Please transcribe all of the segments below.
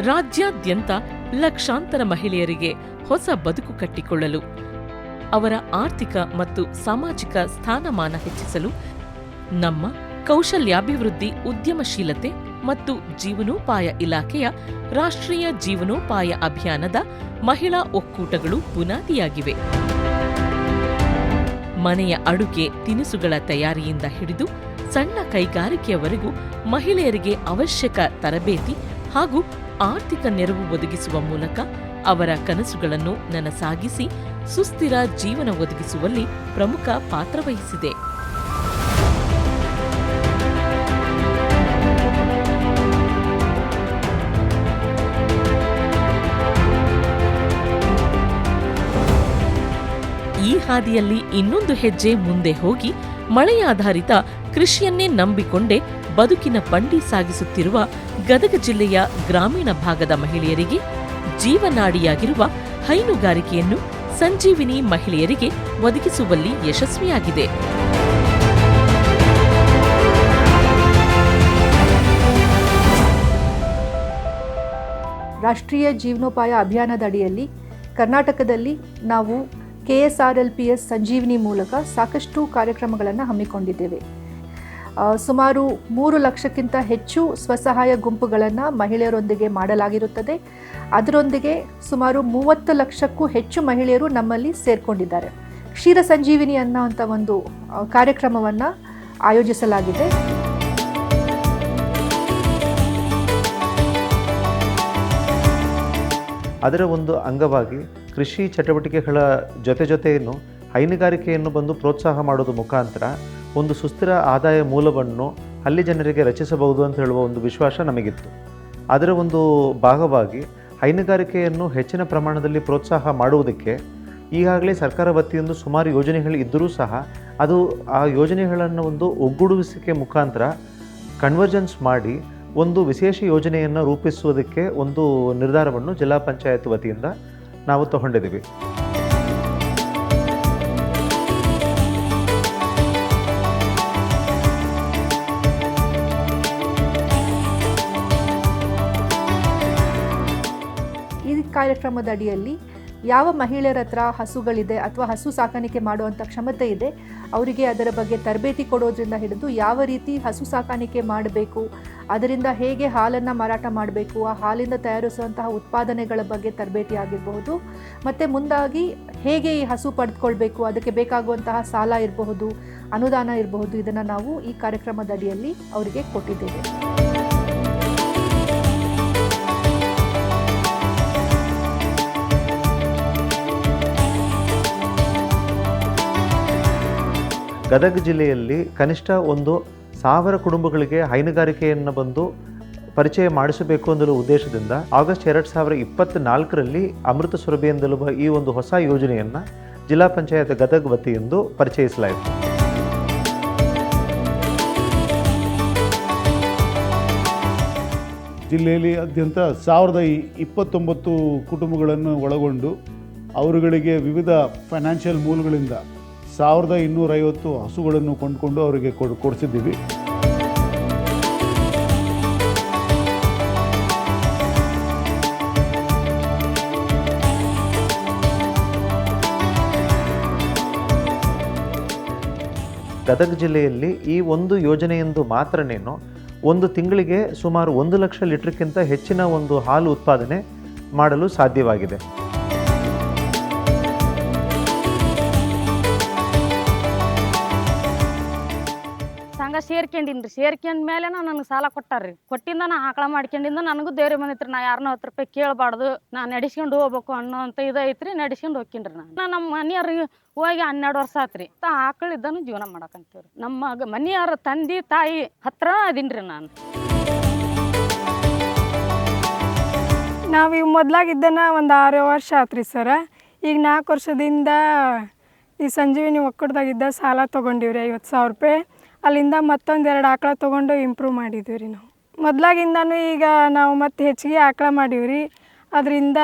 ರಾಜ್ಯಾದ್ಯಂತ ಲಕ್ಷಾಂತರ ಮಹಿಳೆಯರಿಗೆ ಹೊಸ ಬದುಕು ಕಟ್ಟಿಕೊಳ್ಳಲು, ಅವರ ಆರ್ಥಿಕ ಮತ್ತು ಸಾಮಾಜಿಕ ಸ್ಥಾನಮಾನ ಹೆಚ್ಚಿಸಲು ನಮ್ಮ ಕೌಶಲ್ಯಾಭಿವೃದ್ಧಿ ಉದ್ಯಮಶೀಲತೆ ಮತ್ತು ಜೀವನೋಪಾಯ ಇಲಾಖೆಯ ರಾಷ್ಟ್ರೀಯ ಜೀವನೋಪಾಯ ಅಭಿಯಾನದ ಮಹಿಳಾ ಒಕ್ಕೂಟಗಳು ಬುನಾದಿಯಾಗಿವೆ. ಮನೆಯ ಅಡುಗೆ ತಿನಿಸುಗಳ ತಯಾರಿಯಿಂದ ಹಿಡಿದು ಸಣ್ಣ ಕೈಗಾರಿಕೆಯವರೆಗೂ ಮಹಿಳೆಯರಿಗೆ ಅವಶ್ಯಕ ತರಬೇತಿ ಹಾಗೂ ಆರ್ಥಿಕ ನೆರವು ಒದಗಿಸುವ ಮೂಲಕ ಅವರ ಕನಸುಗಳನ್ನು ನನಸಾಗಿಸಿ ಸುಸ್ಥಿರ ಜೀವನ ಒದಗಿಸುವಲ್ಲಿ ಪ್ರಮುಖ ಪಾತ್ರವಹಿಸಿದೆ. ಈ ಹಾದಿಯಲ್ಲಿ ಇನ್ನೊಂದು ಹೆಜ್ಜೆ ಮುಂದೆ ಹೋಗಿ ಮಳೆಯಾಧಾರಿತ ಕೃಷಿಯನ್ನೇ ನಂಬಿಕೊಂಡೇ ಬದುಕಿನ ಬಂಡಿ ಸಾಗಿಸುತ್ತಿರುವ ಗದಗ ಜಿಲ್ಲೆಯ ಗ್ರಾಮೀಣ ಭಾಗದ ಮಹಿಳೆಯರಿಗೆ ಜೀವನಾಡಿಯಾಗಿರುವ ಹೈನುಗಾರಿಕೆಯನ್ನು ಸಂಜೀವಿನಿ ಮಹಿಳೆಯರಿಗೆ ಒದಗಿಸುವಲ್ಲಿ ಯಶಸ್ವಿಯಾಗಿದೆ. ರಾಷ್ಟ್ರೀಯ ಜೀವನೋಪಾಯ ಅಭಿಯಾನದ ಅಡಿಯಲ್ಲಿ ಕರ್ನಾಟಕದಲ್ಲಿ ನಾವು KSRLPS ಸಂಜೀವಿನಿ ಮೂಲಕ ಸಾಕಷ್ಟು ಕಾರ್ಯಕ್ರಮಗಳನ್ನು ಹಮ್ಮಿಕೊಂಡಿದ್ದೇವೆ. ಸುಮಾರು 3 ಲಕ್ಷಕ್ಕಿಂತ ಹೆಚ್ಚು ಸ್ವಸಹಾಯ ಗುಂಪುಗಳನ್ನು ಮಹಿಳೆಯರೊಂದಿಗೆ ಮಾಡಲಾಗಿರುತ್ತದೆ. ಅದರೊಂದಿಗೆ ಸುಮಾರು 30 ಲಕ್ಷಕ್ಕೂ ಹೆಚ್ಚು ಮಹಿಳೆಯರು ನಮ್ಮಲ್ಲಿ ಸೇರಿಕೊಂಡಿದ್ದಾರೆ. ಕ್ಷೀರ ಸಂಜೀವಿನಿ ಅನ್ನೋಂಥ ಒಂದು ಕಾರ್ಯಕ್ರಮವನ್ನು ಆಯೋಜಿಸಲಾಗಿದೆ. ಅದರ ಒಂದು ಅಂಗವಾಗಿ ಕೃಷಿ ಚಟುವಟಿಕೆಗಳ ಜೊತೆಯನ್ನು ಹೈನುಗಾರಿಕೆಯನ್ನು ಬಂದು ಪ್ರೋತ್ಸಾಹ ಮಾಡೋದು ಮುಖಾಂತರ ಒಂದು ಸುಸ್ಥಿರ ಆದಾಯ ಮೂಲವನ್ನು ಹಳ್ಳಿ ಜನರಿಗೆ ರಚಿಸಬಹುದು ಅಂತ ಹೇಳುವ ಒಂದು ವಿಶ್ವಾಸ ನಮಗಿತ್ತು. ಅದರ ಒಂದು ಭಾಗವಾಗಿ ಹೈನುಗಾರಿಕೆಯನ್ನು ಹೆಚ್ಚಿನ ಪ್ರಮಾಣದಲ್ಲಿ ಪ್ರೋತ್ಸಾಹ ಮಾಡುವುದಕ್ಕೆ ಈಗಾಗಲೇ ಸರ್ಕಾರ ವತಿಯಿಂದ ಸುಮಾರು ಯೋಜನೆಗಳು ಇದ್ದರೂ ಸಹ ಅದು ಆ ಯೋಜನೆಗಳನ್ನು ಒಂದು ಒಗ್ಗೂಡಿಸುವಿಕೆ ಮುಖಾಂತರ ಕನ್ವರ್ಜೆನ್ಸ್ ಮಾಡಿ ಒಂದು ವಿಶೇಷ ಯೋಜನೆಯನ್ನು ರೂಪಿಸುವುದಕ್ಕೆ ಒಂದು ನಿರ್ಧಾರವನ್ನು ಜಿಲ್ಲಾ ಪಂಚಾಯತ್ ವತಿಯಿಂದ ನಾವು ತಗೊಂಡಿದ್ದೀವಿ. ಈ ಕಾರ್ಯಕ್ರಮದ ಅಡಿಯಲ್ಲಿ ಯಾವ ಮಹಿಳೆಯರ ಹತ್ರ ಹಸುಗಳಿದೆ ಅಥವಾ ಹಸು ಸಾಕಾಣಿಕೆ ಮಾಡುವಂಥ ಕ್ಷಮತೆ ಇದೆ ಅವರಿಗೆ ಅದರ ಬಗ್ಗೆ ತರಬೇತಿ ಕೊಡೋದ್ರಿಂದ ಹಿಡಿದು ಯಾವ ರೀತಿ ಹಸು ಸಾಕಾಣಿಕೆ ಮಾಡಬೇಕು, ಅದರಿಂದ ಹೇಗೆ ಹಾಲನ್ನು ಮಾರಾಟ ಮಾಡಬೇಕು, ಆ ಹಾಲಿಂದ ತಯಾರಿಸುವಂತಹ ಉತ್ಪಾದನೆಗಳ ಬಗ್ಗೆ ತರಬೇತಿ ಆಗಿರಬಹುದು, ಮತ್ತು ಮುಂದಾಗಿ ಹೇಗೆ ಈ ಹಸು ಪಡೆದುಕೊಳ್ಬೇಕು, ಅದಕ್ಕೆ ಬೇಕಾಗುವಂತಹ ಸಾಲ ಇರಬಹುದು, ಅನುದಾನ ಇರಬಹುದು, ಇದನ್ನು ನಾವು ಈ ಕಾರ್ಯಕ್ರಮದ ಅಡಿಯಲ್ಲಿ ಅವರಿಗೆ ಕೊಟ್ಟಿದ್ದೇವೆ. ಗದಗ ಜಿಲ್ಲೆಯಲ್ಲಿ ಕನಿಷ್ಠ 1,000 ಕುಟುಂಬಗಳಿಗೆ ಹೈನುಗಾರಿಕೆಯನ್ನು ಬಂದು ಪರಿಚಯ ಮಾಡಿಸಬೇಕು ಅನ್ನೋ ಉದ್ದೇಶದಿಂದ ಆಗಸ್ಟ್ 2024ರಲ್ಲಿ ಅಮೃತ ಸುರಭಿ ಎಂದೆನ್ನುವ ಈ ಒಂದು ಹೊಸ ಯೋಜನೆಯನ್ನು ಜಿಲ್ಲಾ ಪಂಚಾಯತ್ ಗದಗ ವತಿಯಿಂದ ಪರಿಚಯಿಸಲಾಯಿತು. ಜಿಲ್ಲೆಯಲ್ಲಿ ಆದ್ಯಂತ 1029 ಕುಟುಂಬಗಳನ್ನು ಒಳಗೊಂಡು ಅವರುಗಳಿಗೆ ವಿವಿಧ ಫೈನಾನ್ಷಿಯಲ್ ಮೂಲಗಳಿಂದ 1250 ಹಸುಗಳನ್ನು ಕೊಂಡುಕೊಂಡು ಅವರಿಗೆ ಕೊಡಿಸಿದ್ದೀವಿ. ಗದಗ ಜಿಲ್ಲೆಯಲ್ಲಿ ಈ ಒಂದು ಯೋಜನೆಯೆಂದು ಮಾತ್ರನೇನು ಒಂದು ತಿಂಗಳಿಗೆ ಸುಮಾರು 1 ಲಕ್ಷ ಲೀಟರ್ಗಿಂತ ಹೆಚ್ಚಿನ ಒಂದು ಹಾಲು ಉತ್ಪಾದನೆ ಮಾಡಲು ಸಾಧ್ಯವಾಗಿದೆ. ಸೇರ್ಕೊಂಡ ಮೇಲೆ ನನಗೆ ಸಾಲ ಕೊಟ್ಟಾರ್ರಿ. ಕೊಟ್ಟಿಂದ ನಾ ಆಕಳ ಮಾಡ್ಕೊಂಡಿಂದ ನನಗೂ ಧೈರ್ಯ ಬಂದೈತ್ರಿ. ನಾ ಯಾರನ್ನ 10 ರೂಪಾಯಿ ಕೇಳಬಾರ್ದು, ನಾನು ನಡೆಸ್ಕೊಂಡು ಹೋಗ್ಬೇಕು ಅನ್ನೋಂಥ ಇದೈತ್ರಿ. ನಡೆಸ್ಕೊಂಡು ಹೋಗ್ತೀನಿ ನಾನು. ನಮ್ಮ ಮನೆಯವ್ರಿಗೆ ಹೋಗಿ 12 ವರ್ಷ ಆತ್ರಿ. ಆಕಳಿದ್ದನು ಜೀವನ ಮಾಡಕಂತೀವ್ರಿ. ನಮ್ಮ ಮನೆಯವ್ರ ತಂದೆ ತಾಯಿ ಹತ್ರ ಅದೀನ್ರಿ ನಾನು. ನಾವೀಗ ಮೊದಲಾಗಿದ್ದನ ಒಂದು 6 ವರ್ಷ ಆತ್ರಿ ಸರ. ಈಗ 4 ವರ್ಷದಿಂದ ಈ ಸಂಜೀವಿನಿ ಒಕ್ಕೂಟದಾಗಿದ್ದ ಸಾಲ ತೊಗೊಂಡಿವ್ರಿ 50,000 ರೂಪಾಯಿ. ಅಲ್ಲಿಂದ ಮತ್ತೊಂದು 2 ಆಕಳ ತೊಗೊಂಡು ಇಂಪ್ರೂವ್ ಮಾಡಿದ್ದೀವಿ ರೀ ನಾವು. ಮೊದಲಾಗಿಂದನೂ ಈಗ ನಾವು ಮತ್ತೆ ಹೆಚ್ಚಿಗೆ ಆಕಳ ಮಾಡೀವ್ರಿ. ಅದರಿಂದ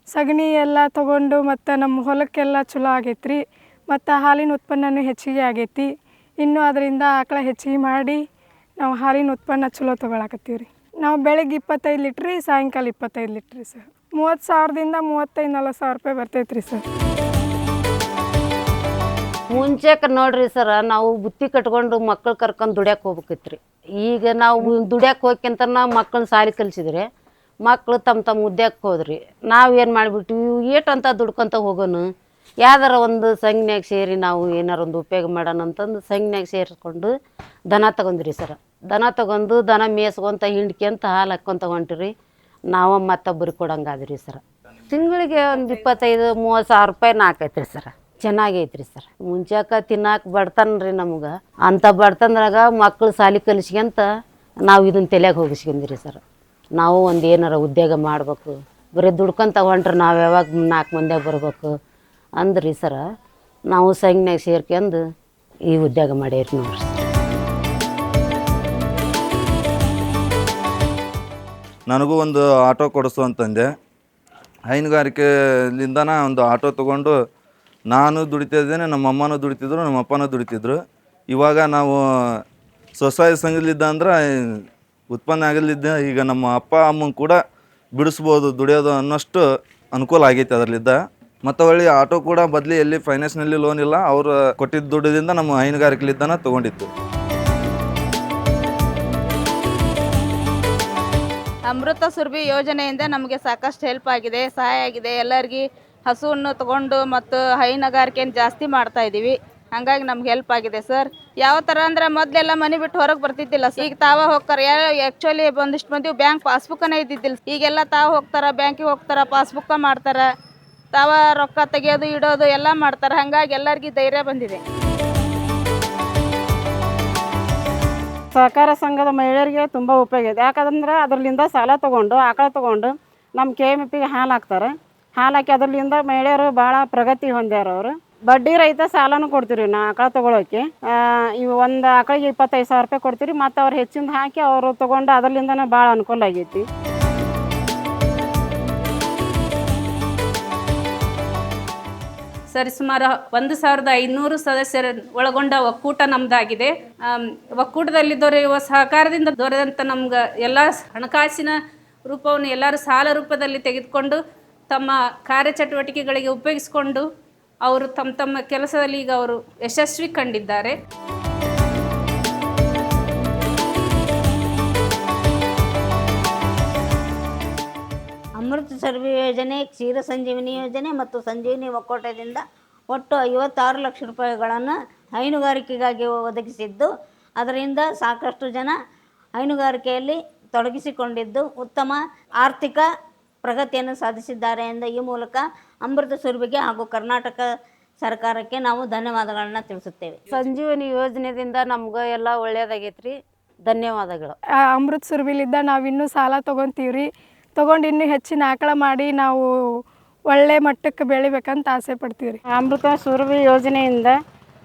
ಸಗಣಿ ಎಲ್ಲ ತೊಗೊಂಡು ಮತ್ತು ನಮ್ಮ ಹೊಲಕ್ಕೆಲ್ಲ ಚಲೋ ಆಗೈತ್ರಿ. ಮತ್ತು ಹಾಲಿನ ಉತ್ಪನ್ನನೂ ಹೆಚ್ಚಿಗೆ ಆಗೈತಿ. ಇನ್ನೂ ಅದರಿಂದ ಆಕಳ ಹೆಚ್ಚಿಗೆ ಮಾಡಿ ನಾವು ಹಾಲಿನ ಉತ್ಪನ್ನ ಚಲೋ ತೊಗೊಳಕತ್ತೀವಿ ರೀ. ನಾವು ಬೆಳಗ್ಗೆ 25 ಲೀಟ್ರ್ ಸಾಯಂಕಾಲ 25 ಲೀಟ್ರ್ ಸರ್. 30,000ದಿಂದ 35-40,000 ರೂಪಾಯಿ ಬರ್ತೈತೆ ರೀ ಸರ್. ಮುಂಚೆಕ ನೋಡ್ರಿ ಸರ, ನಾವು ಬುತ್ತಿ ಕಟ್ಕೊಂಡು ಮಕ್ಕಳು ಕರ್ಕೊಂಡು ದುಡ್ಯಾಕೆ ಹೋಗ್ಬೇಕಿತ್ತು ರೀ. ಈಗ ನಾವು ದುಡ್ಯಾಕೆ ಹೋಗ್ಯಂತ ನಾವು ಮಕ್ಕಳನ್ನ ಸಾಲಿ ಕಲಿಸಿದ್ರೆ ಮಕ್ಕಳು ತಮ್ಮ ಉದ್ಯೋಗಕ್ಕೆ ಹೋದ್ರಿ. ನಾವು ಏನು ಮಾಡಿಬಿಟ್ವಿ, ಏಟು ಅಂತ ದುಡ್ಕೊಂತ ಹೋಗೋನು, ಯಾವ್ದಾರ ಒಂದು ಸಂಘನ್ಯಾಗ ಸೇರಿ ನಾವು ಏನಾರ ಒಂದು ಉಪಯೋಗ ಮಾಡೋಣ ಅಂತಂದು ಸಂಘನ್ಯಾಗ ಸೇರಿಸ್ಕೊಂಡು ದನ ತಗೊಂಡ್ರಿ ಸರ. ದನ ತಗೊಂಡು ದನ ಮೇಯ್ಸ್ಕೊಂತ ಹಿಂಡ್ಕೊಂತ ಹಾಲು ಹಾಕ್ಕೊಂತ ಹೊಂಟಿರಿ. ನಾವು ಮತ್ತೊಬ್ಬರಿಗೆ ಕೊಡಂಗಾದ್ರಿ ಸರ. ತಿಂಗಳಿಗೆ ಒಂದು 25-30,000 ರೂಪಾಯಿ ನಾಲ್ಕೈತ್ರಿ ಸರ. ಚೆನ್ನಾಗೈತ್ರಿ ಸರ್. ಮುಂಚಾಕ ತಿನ್ನಾಕ ಬಡ್ತಾನ ರೀ ನಮ್ಗೆ. ಅಂಥ ಬಡ್ತಂದ್ರಾಗ ಮಕ್ಕಳು ಸಾಲಿ ಕಲಿಸ್ಕೊಂತ ನಾವು ಇದನ್ನ ತಲೆಯಾಗ ಹೋಗಿಸ್ಕೊಂಡ್ರಿ ಸರ್. ನಾವು ಒಂದು ಏನಾರ ಉದ್ಯೋಗ ಮಾಡ್ಬೇಕು, ಬರೀ ದುಡ್ಕೊಂತ ಹೊಂಟ್ರೆ ನಾವು ಯಾವಾಗ 4 ಮಂದಿಯಾಗ ಬರ್ಬೇಕು ಅಂದ್ರಿ ಸರ. ನಾವು ಸಂಘನ್ಯಾಗ ಸೇರ್ಕೊಂಡು ಈ ಉದ್ಯೋಗ ಮಾಡೇರಿ ನೋಡ್ರಿ. ನನಗೂ ಒಂದು ಆಟೋ ಕೊಡಿಸು ಅಂತಂದೆ. ಹೈನುಗಾರಿಕೆಲಿಂದನ ಒಂದು ಆಟೋ ತೊಗೊಂಡು ನಾನು ದುಡಿತಿದ್ದೇನೆ, ನಮ್ಮ ಅಮ್ಮನೂ ದುಡಿತಿದ್ರು, ನಮ್ಮ ಅಪ್ಪನೂ ದುಡಿತಿದ್ರು. ಇವಾಗ ನಾವು ಸ್ವಸಹಾಯ ಸಂಘದಲ್ಲಿದ್ದ ಅಂದ್ರೆ ಉತ್ಪನ್ನ ಆಗಲಿದ್ದ ಈಗ ನಮ್ಮ ಅಪ್ಪ ಅಮ್ಮನ ಕೂಡ ಬಿಡಿಸ್ಬೋದು, ದುಡಿಯೋದು ಅನ್ನೋಷ್ಟು ಅನುಕೂಲ ಆಗೈತೆ ಅದರಲ್ಲಿದ್ದ. ಮತ್ತು ಹೊಳ್ಳಿ ಆಟೋ ಕೂಡ ಬದಲಿ ಎಲ್ಲಿ ಫೈನಾನ್ಸ್ನಲ್ಲಿ ಲೋನ್ ಇಲ್ಲ, ಅವರು ಕೊಟ್ಟಿದ್ದ ದುಡ್ಡಿಂದ ನಮ್ಮ ಹೈನುಗಾರಿಕೆಲಿದ್ದಾನ ತೊಗೊಂಡಿತ್ತು. ಅಮೃತ ಸುರಭಿ ಯೋಜನೆಯಿಂದ ನಮಗೆ ಸಾಕಷ್ಟು ಹೆಲ್ಪ್ ಆಗಿದೆ, ಸಹಾಯ ಆಗಿದೆ. ಎಲ್ಲರಿಗೆ ಹಸುವನ್ನು ತಗೊಂಡು ಮತ್ತು ಹೈನುಗಾರಿಕೆಯನ್ನು ಜಾಸ್ತಿ ಮಾಡ್ತಾ ಇದ್ದೀವಿ. ಹಂಗಾಗಿ ನಮ್ಗೆ ಹೆಲ್ಪ್ ಆಗಿದೆ ಸರ್. ಯಾವ ಥರ ಅಂದ್ರೆ ಮೊದಲೆಲ್ಲ ಮನೆ ಬಿಟ್ಟು ಹೊರಗೆ ಬರ್ತಿದ್ದಿಲ್ಲ. ಈಗ ತಾವ ಹೋಗ್ತಾರೆ. ಆ್ಯಕ್ಚುಲಿ ಒಂದಿಷ್ಟು ಮಂದಿ ಬ್ಯಾಂಕ್ ಪಾಸ್ಬುಕ್ಕನೇ ಇದ್ದಿದ್ದಿಲ್ಲ. ಈಗೆಲ್ಲ ತಾವು ಹೋಗ್ತಾರೆ, ಬ್ಯಾಂಕಿಗೆ ಹೋಗ್ತಾರೆ, ಪಾಸ್ಬುಕ್ಕ ಮಾಡ್ತಾರೆ, ತಾವ ರೊಕ್ಕ ತೆಗಿಯೋದು ಇಡೋದು ಎಲ್ಲ ಮಾಡ್ತಾರೆ. ಹಾಗಾಗಿ ಎಲ್ಲರಿಗೂ ಧೈರ್ಯ ಬಂದಿದೆ. ಸಹಕಾರ ಸಂಘದ ಮಹಿಳೆಯರಿಗೆ ತುಂಬ ಉಪಯೋಗ ಇದೆ. ಯಾಕಂದ್ರೆ ಅದರಿಂದ ಸಾಲ ತೊಗೊಂಡು ಆಕಳ ತೊಗೊಂಡು ನಮ್ಮ KMFಗೆ ಹಾಲು ಹಾಕ್ತಾರೆ. ಹಾಲು ಹಾಕಿ ಅದರಿಂದ ಮಹಿಳೆಯರು ಭಾಳ ಪ್ರಗತಿ ಹೊಂದ್ಯಾರ. ಅವರು ಬಡ್ಡಿ ರಹಿತ ಸಾಲನೂ ಕೊಡ್ತೀವಿ ನಾ ಆಕಳ ತೊಗೊಳೋಕ್ಕೆ. ಇವು ಒಂದು ಆಕಳಿಗೆ 25,000 ರೂಪಾಯಿ ಕೊಡ್ತೀವಿ. ಮತ್ತು ಅವ್ರು ಹೆಚ್ಚಿಂದ ಹಾಕಿ ಅವರು ತೊಗೊಂಡು ಅದರಿಂದನೇ ಭಾಳ ಅನುಕೂಲ ಆಗೈತಿ. ಸರಿಸುಮಾರು 1,500 ಸದಸ್ಯರ ಒಳಗೊಂಡ ಒಕ್ಕೂಟ ನಮ್ಮದಾಗಿದೆ. ಒಕ್ಕೂಟದಲ್ಲಿ ದೊರೆಯುವ ಸಹಕಾರದಿಂದ ದೊರೆದಂಥ ನಮ್ಗೆ ಎಲ್ಲ ಹಣಕಾಸಿನ ರೂಪವನ್ನು ಎಲ್ಲರೂ ಸಾಲ ರೂಪದಲ್ಲಿ ತೆಗೆದುಕೊಂಡು ತಮ್ಮ ಕಾರ್ಯಚಟುವಟಿಕೆಗಳಿಗೆ ಉಪಯೋಗಿಸಿಕೊಂಡು ಅವರು ತಮ್ಮ ಕೆಲಸದಲ್ಲಿ ಈಗ ಅವರು ಯಶಸ್ವಿ ಕಂಡಿದ್ದಾರೆ. ಅಮೃತ ಸುರಭಿ ಯೋಜನೆ, ಕ್ಷೀರ ಸಂಜೀವಿನಿ ಯೋಜನೆ ಮತ್ತು ಸಂಜೀವಿನಿ ಒಕ್ಕೂಟದಿಂದ ಒಟ್ಟು 56 ಲಕ್ಷ ರೂಪಾಯಿಗಳನ್ನು ಹೈನುಗಾರಿಕೆಗಾಗಿ ಒದಗಿಸಿದ್ದು, ಅದರಿಂದ ಸಾಕಷ್ಟು ಜನ ಹೈನುಗಾರಿಕೆಯಲ್ಲಿ ತೊಡಗಿಸಿಕೊಂಡಿದ್ದು ಉತ್ತಮ ಆರ್ಥಿಕ ಪ್ರಗತಿಯನ್ನು ಸಾಧಿಸಿದ್ದಾರೆ ಎಂದು ಈ ಮೂಲಕ ಅಮೃತ ಸುರಭಿಗೆ ಹಾಗೂ ಕರ್ನಾಟಕ ಸರ್ಕಾರಕ್ಕೆ ನಾವು ಧನ್ಯವಾದಗಳನ್ನ ತಿಳಿಸುತ್ತೇವೆ. ಸಂಜೀವನಿ ಯೋಜನೆಯಿಂದ ನಮ್ಗೆ ಎಲ್ಲ ಒಳ್ಳೆಯದಾಗೈತ್ರಿ. ಧನ್ಯವಾದಗಳು. ಅಮೃತ ಸುರಭಿಲಿದ್ದ ನಾವು ಇನ್ನೂ ಸಾಲ ತೊಗೊತೀವಿ. ತೊಗೊಂಡು ಇನ್ನೂ ಹೆಚ್ಚಿನ ಆಕಳ ಮಾಡಿ ನಾವು ಒಳ್ಳೆ ಮಟ್ಟಕ್ಕೆ ಬೆಳಿಬೇಕಂತ ಆಸೆ ಪಡ್ತೀವಿ ರೀ. ಅಮೃತ ಸುರಭಿ ಯೋಜನೆಯಿಂದ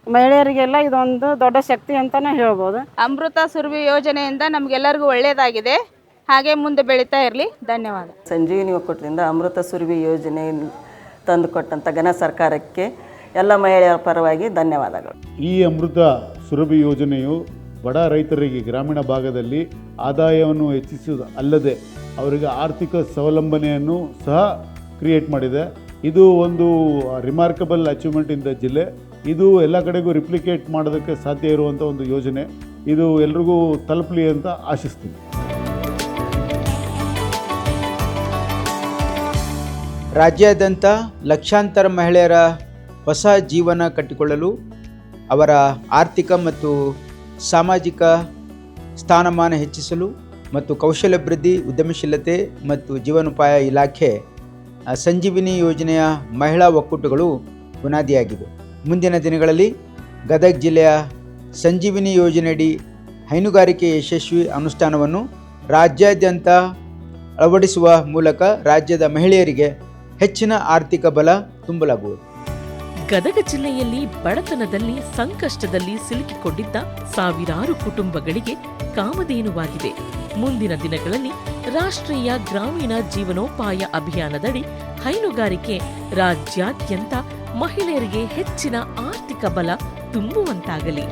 ಮಹಿಳೆಯರಿಗೆಲ್ಲ ಇದೊಂದು ದೊಡ್ಡ ಶಕ್ತಿ ಅಂತಲೇ ಹೇಳ್ಬೋದು. ಅಮೃತ ಸುರಭಿ ಯೋಜನೆಯಿಂದ ನಮಗೆಲ್ಲರಿಗೂ ಒಳ್ಳೆಯದಾಗಿದೆ. ಹಾಗೆ ಮುಂದೆ ಬೆಳೀತಾ ಇರಲಿ. ಧನ್ಯವಾದ. ಸಂಜೀವಿನಿ ಒಕ್ಕೂಟದಿಂದ ಅಮೃತ ಸುರಭಿ ಯೋಜನೆ ತಂದುಕೊಟ್ಟಂಥ ಘನ ಸರ್ಕಾರಕ್ಕೆ ಎಲ್ಲ ಮಹಿಳೆಯರ ಪರವಾಗಿ ಧನ್ಯವಾದಗಳು. ಈ ಅಮೃತ ಸುರಭಿ ಯೋಜನೆಯು ಬಡ ರೈತರಿಗೆ ಗ್ರಾಮೀಣ ಭಾಗದಲ್ಲಿ ಆದಾಯವನ್ನು ಹೆಚ್ಚಿಸುವುದು ಅಲ್ಲದೆ ಅವರಿಗೆ ಆರ್ಥಿಕ ಸ್ವಾವಲಂಬನೆಯನ್ನು ಸಹ ಕ್ರಿಯೇಟ್ ಮಾಡಿದೆ. ಇದು ಒಂದು ರಿಮಾರ್ಕಬಲ್ ಅಚೀವ್ಮೆಂಟ್ ಇನ್ ದ ಜಿಲ್ಲೆ. ಇದು ಎಲ್ಲ ಕಡೆಗೂ ರಿಪ್ಲಿಕೇಟ್ ಮಾಡೋದಕ್ಕೆ ಸಾಧ್ಯ ಇರುವಂಥ ಒಂದು ಯೋಜನೆ. ಇದು ಎಲ್ರಿಗೂ ತಲುಪಲಿ ಅಂತ ಆಶಿಸ್ತೀನಿ. ರಾಜ್ಯಾದ್ಯಂತ ಲಕ್ಷಾಂತರ ಮಹಿಳೆಯರ ಹೊಸ ಜೀವನ ಕಟ್ಟಿಕೊಳ್ಳಲು, ಅವರ ಆರ್ಥಿಕ ಮತ್ತು ಸಾಮಾಜಿಕ ಸ್ಥಾನಮಾನ ಹೆಚ್ಚಿಸಲು ಮತ್ತು ಕೌಶಲ್ಯಾಭಿವೃದ್ಧಿ, ಉದ್ಯಮಶೀಲತೆ ಮತ್ತು ಜೀವನೋಪಾಯ ಇಲಾಖೆ ಸಂಜೀವಿನಿ ಯೋಜನೆಯ ಮಹಿಳಾ ಒಕ್ಕೂಟಗಳು ಬುನಾದಿಯಾಗಿವೆ. ಮುಂದಿನ ದಿನಗಳಲ್ಲಿ ಗದಗ ಜಿಲ್ಲೆಯ ಸಂಜೀವಿನಿ ಯೋಜನೆಯಡಿ ಹೈನುಗಾರಿಕೆ ಯಶಸ್ವಿ ಅನುಷ್ಠಾನವನ್ನು ರಾಜ್ಯಾದ್ಯಂತ ಅಳವಡಿಸುವ ಮೂಲಕ ರಾಜ್ಯದ ಮಹಿಳೆಯರಿಗೆ ಹೆಚ್ಚಿನ ಆರ್ಥಿಕ ಬಲ ತುಂಬಲಾಗುವುದು. ಗದಗ ಜಿಲ್ಲೆಯಲ್ಲಿ ಬಡತನದಲ್ಲಿ ಸಂಕಷ್ಟದಲ್ಲಿ ಸಿಲುಕಿಕೊಂಡಿದ್ದ ಸಾವಿರಾರು ಕುಟುಂಬಗಳಿಗೆ ಕಾಮಧೇನುವಾಗಿದೆ. ಮುಂದಿನ ದಿನಗಳಲ್ಲಿ ರಾಷ್ಟ್ರೀಯ ಗ್ರಾಮೀಣ ಜೀವನೋಪಾಯ ಅಭಿಯಾನದಡಿ ಹೈನುಗಾರಿಕೆ ರಾಜ್ಯಾದ್ಯಂತ ಮಹಿಳೆಯರಿಗೆ ಹೆಚ್ಚಿನ ಆರ್ಥಿಕ ಬಲ ತುಂಬುವಂತಾಗಲಿ.